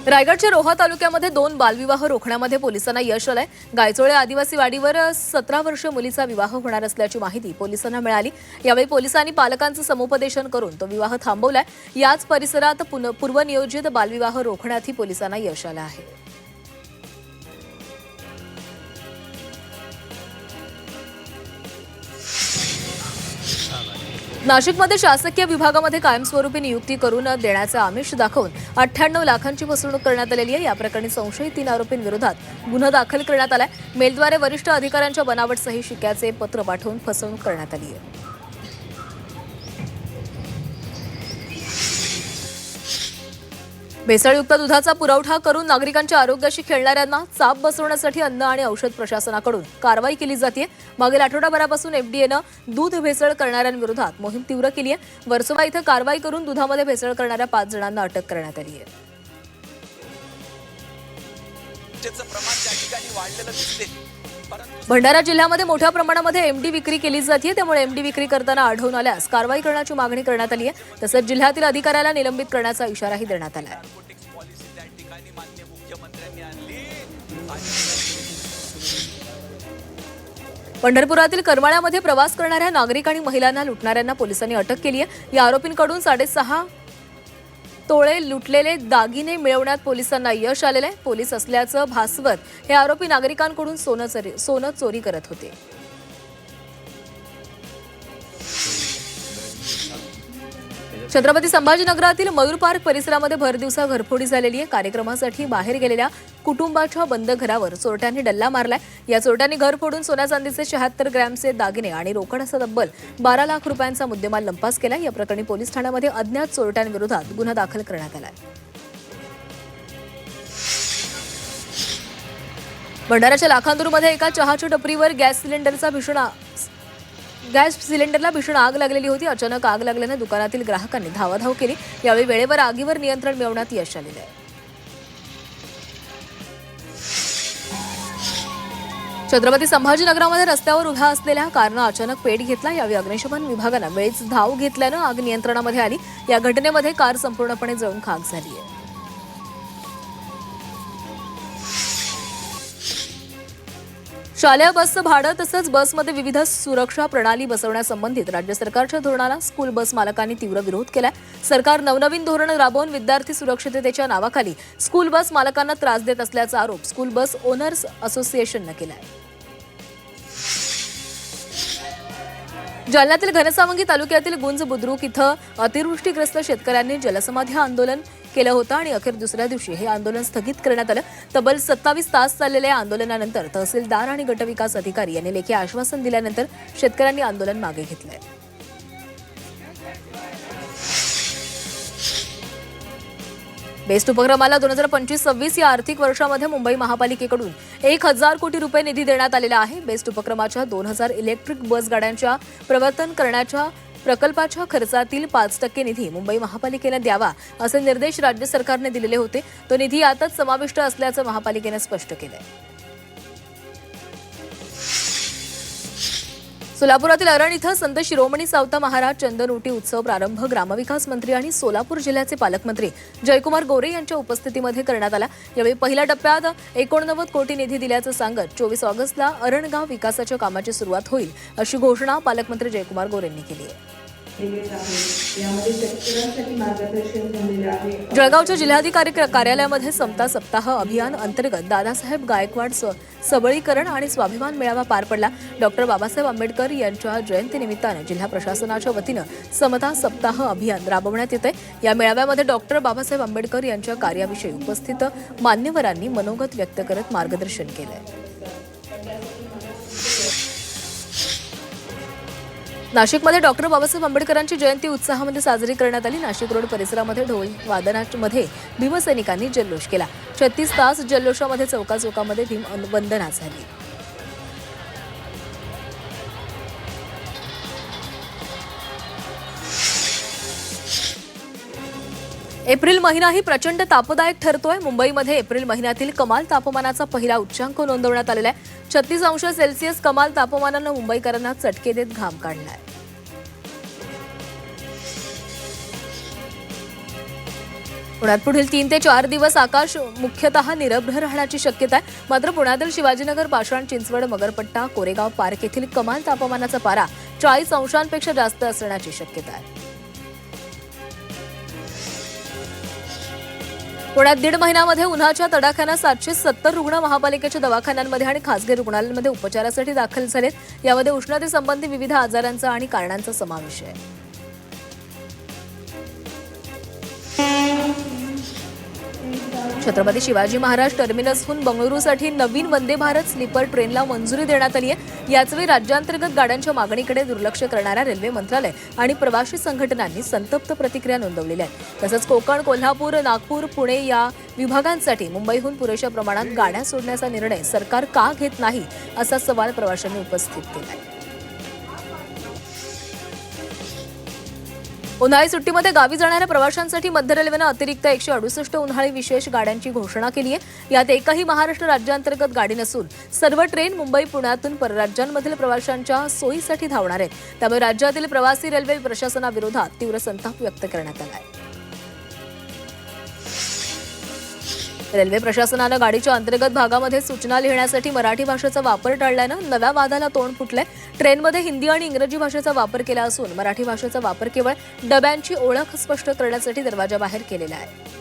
रायगडच्या रोहा तालुक्यामध्ये 2 बालविवाह रोखण्यामध्ये पोलिसांना यश आलंय। गायचोळे आदिवासी वाडीवर 17 वर्षीय मुलीचा विवाह होणार असल्याची माहिती पोलिसांना मिळाली। यावेळी पोलिसांनी पालकांचं समुपदेशन करून तो विवाह थांबवलाय। याच परिसरात पूर्वनियोजित बालविवाह रोखण्यातही पोलिसांना यश आलं आहे। नाशिकमध्ये शासकीय विभागामध्ये कायमस्वरूपी नियुक्ती करून देण्याचे आमिष दाखवून 98 लाखांची फसवणूक करण्यात आलेली आहे। या प्रकरणी संशयित 3 आरोपींविरोधात गुन्हा दाखल करण्यात आलाय। मेलद्वारे वरिष्ठ अधिकाऱ्यांच्या बनावट सही शिक्क्याचे पत्र पाठवून फसवणूक करण्यात आली आहे। भेसळयुक्त दुधाचा पुरवठा करून नागरिकांच्या आरोग्याशी खेळणाऱ्यांना चाप बसवण्यासाठी अन्न आणि औषध प्रशासनाकडून कारवाई केली जाते। मागील आठवडाभरापासून एफडीएनं दूध भेसळ करणाऱ्यांविरोधात मोहीम तीव्र केली आहे। वर्सोवा इथं कारवाई करून दुधामध्ये भेसळ करणाऱ्या 5 जणांना अटक करण्यात आली आहे। भंडारा जिल्ह्यामध्ये मोठ्या प्रमाणामध्ये एमडी विक्री केली जाते, त्यामुळे एमडी विक्री करताना आढळून आल्यास कारवाई करण्याची मागणी करण्यात आली आहे। तसंच जिल्ह्यातील अधिकाऱ्याला निलंबित करण्याचा इशाराही देण्यात आला आहे। पंढरपुरातील करमाळ्यामध्ये प्रवास करणाऱ्या नागरिक आणि महिलांना लुटणाऱ्यांना पोलिसांनी अटक केली आहे। या आरोपींकडून 6.5 तोळे लुटलेले दागिने मिळवण्यात पोलिसांना यश आलेले आहे। पोलीस असल्याचं भासवत हे आरोपी नागरिकांकडून सोनं चोरी करत होते। छत्रपती संभाजीनगरातील मयूर पार्क परिसरामध्ये भरदिवसा घरफोडी झालेली आहे। कार्यक्रमासाठी बाहेर गेलेल्या कुटुंबाच्या बंद घरावर चोरट्यांनी डल्ला मारलाय। या चोरट्यांनी घर फोडून सोन्या चांदीचे 76 ग्रॅमचे दागिने आणि रोकड असा तब्बल 12 लाख रुपयांचा मुद्देमाल लंपास केला। या प्रकरणी पोलीस ठाण्यामध्ये अज्ञात चोरट्यांविरोधात गुन्हा दाखल करण्यात आला आहे। भंडाऱ्याच्या लाखांदूरमध्ये एका चहाच्या टपरीवर गॅस सिलेंडरला भीषण आग लागलेली होती। अचानक आग लागल्याने दुकानातील ग्राहकांनी धावाधाव केली। यावेळी वेळेवर आगीवर नियंत्रण मिळवण्यात यश आलेले आहे। छत्रपती संभाजीनगरामध्ये रस्त्यावर उभ्या असलेल्या कारनं अचानक पेट घेतला। यावेळी अग्निशमन विभागानं वेळीच धाव घेतल्यानं आग नियंत्रणामध्ये आली। या घटनेमध्ये कार संपूर्णपणे जळून खाक झाली आहे। शालेय बसचं भाडं तसंच बसमध्ये विविध सुरक्षा प्रणाली बसवण्यासंबंधित राज्य सरकारच्या धोरणाला स्कूल बस मालकांनी तीव्र विरोध केलाय। सरकार नवनवीन धोरण राबवून विद्यार्थी सुरक्षिततेच्या नावाखाली स्कूल बस मालकांना त्रास देत असल्याचा आरोप स्कूल बस ओनर्स असोसिएशननं केलाय। जालन्यातील घनसावंगी तालुक्यातील गुंज बुद्रुक इथं अतिवृष्टीग्रस्त शेतकऱ्यांनी जलसमाधी आंदोलन केलं होतं आणि अखेर दुसऱ्या दिवशी हे आंदोलन स्थगित करण्यात आलं। तब्बल 27 तास चाललेल्या या आंदोलनानंतर तहसीलदार आणि गटविकास अधिकारी यांनी लेखी आश्वासन दिल्यानंतर शेतकऱ्यांनी आंदोलन मागे घेतलंय। बेस्ट उपक्रमाला 2025-26 या आर्थिक वर्षामध्ये मुंबई महापालिकेकडून 1000 कोटी रुपये निधी देण्यात आलेला आहे। बेस्ट उपक्रमाच्या 2000 इलेक्ट्रिक बस गाड्यांच्या प्रवर्तन करण्याच्या प्रकल्पाच्या खर्चातील 5% निधी मुंबई महापालिकेला द्यावा असे निर्देश राज्य सरकारने दिलेले होते। तो निधी यातच समाविष्ट असल्याचं महापालिकेने स्पष्ट केलंय। सोलापुरातील अरण इथं संत शिरोमणी सावता महाराज चंदनउटी उत्सव प्रारंभ ग्रामविकास मंत्री आणि सोलापूर जिल्ह्याचे पालकमंत्री जयकुमार गोरे यांच्या उपस्थितीमध्ये करण्यात आला। यावेळी पहिल्या टप्प्यात 89 कोटी निधी दिल्याचं सांगत 24 ऑगस्टला अरण गाव विकासाच्या कामाची सुरुवात होईल अशी घोषणा पालकमंत्री जयकुमार गोरे यांनी केली आहे। जळगावच्या जिल्हाधिकारी कार्यालयामध्ये समता सप्ताह अभियान अंतर्गत दादासाहेब गायकवाड सबळीकरण आणि स्वाभिमान मेळावा पार पडला। डॉक्टर बाबासाहेब आंबेडकर यांच्या जयंतीनिमित्तानं जिल्हा प्रशासनाच्या वतीनं समता सप्ताह अभियान राबवण्यात येते। या मेळाव्यामध्ये डॉक्टर बाबासाहेब आंबेडकर यांच्या कार्याविषयी उपस्थित मान्यवरांनी मनोगत व्यक्त करत मार्गदर्शन केलंय। नाशिकमध्ये डॉक्टर बाबासाहेब आंबेडकरांची जयंती उत्साहामध्ये साजरी करण्यात आली। नाशिक रोड परिसरामध्ये ढोल वादनामध्ये भीमसैनिकांनी जल्लोष केला। 36 तास जल्लोषामध्ये चौकाचौकामध्ये भीमवंदना झाली। एप्रिल महिनाही प्रचंड तापदायक ठरतोय। मुंबईमध्ये एप्रिल महिन्यातील कमाल तापमानाचा पहिला उच्चांक नोंदवण्यात आलेला आहे। 36 अंश सेल्सिअस कमाल तापमानानं मुंबईकरांना चटके देत घाम काढलाय। पुण्यात पुढील 3 ते 4 दिवस आकाश मुख्यतः निरभ्र राहण्याची शक्यता आहे. मात्र पुण्यातील शिवाजीनगर, पाषाण, चिंचवड, मगरपट्टा, कोरेगाव पार्क येथील कमाल तापमानाचा पारा 40 अंशांपेक्षा जास्त असण्याची शक्यता आहे. पुण्यात दीड महिन्यामध्ये उन्हाच्या तडाख्यानं 770 रुग्ण महापालिकेच्या दवाखान्यांमध्ये आणि खासगी रुग्णालयांमध्ये उपचारासाठी दाखल झालेत. यामध्ये उष्णतेसंबंधी विविध आजारांचा आणि कारणांचा समावेश आहे. छत्रपती शिवाजी महाराज टर्मिनसहून बंगळुरूसाठी नवीन वंदे भारत स्लीपर ट्रेनला मंजुरी देण्यात आली आहे. याचवेळी राज्यांतर्गत गाड्यांच्या मागणीकडे दुर्लक्ष करणाऱ्या रेल्वे मंत्रालय आणि प्रवासी संघटनांनी संतप्त प्रतिक्रिया नोंदवलेल्या आहेत. तसंच कोकण, कोल्हापूर, नागपूर, पुणे या विभागांसाठी मुंबईहून पुरेशा प्रमाणात गाड्या सोडण्याचा निर्णय सरकार का घेत नाही असा सवाल प्रवाशांनी उपस्थित केला आहे. उन्हाळी सुट्टीमध्ये गावी जाणाऱ्या प्रवाशांसाठी मध्य रेल्वेनं अतिरिक्त 168 उन्हाळी विशेष गाड्यांची घोषणा केली आहे. यात एकही महाराष्ट्र राज्यांतर्गत गाडी नसून सर्व ट्रेन मुंबई, पुण्यातून परराज्यांमधील प्रवाशांच्या सोयीसाठी धावणार आहेत. त्यामुळे राज्यातील प्रवासी रेल्वे प्रशासनाविरोधात तीव्र संताप व्यक्त करण्यात आला आहे. रेल्वे प्रशासनानं गाडीच्या अंतर्गत भागामध्ये सूचना लिहिण्यासाठी मराठी भाषेचा वापर टाळल्यानं नव्या वादाला तोंड फुटलंय. ट्रेनमध्ये हिंदी आणि इंग्रजी भाषेचा वापर केला असून मराठी भाषेचा वापर केवळ डब्यांची ओळख स्पष्ट करण्यासाठी दरवाजाबाहेर केलेला आहे.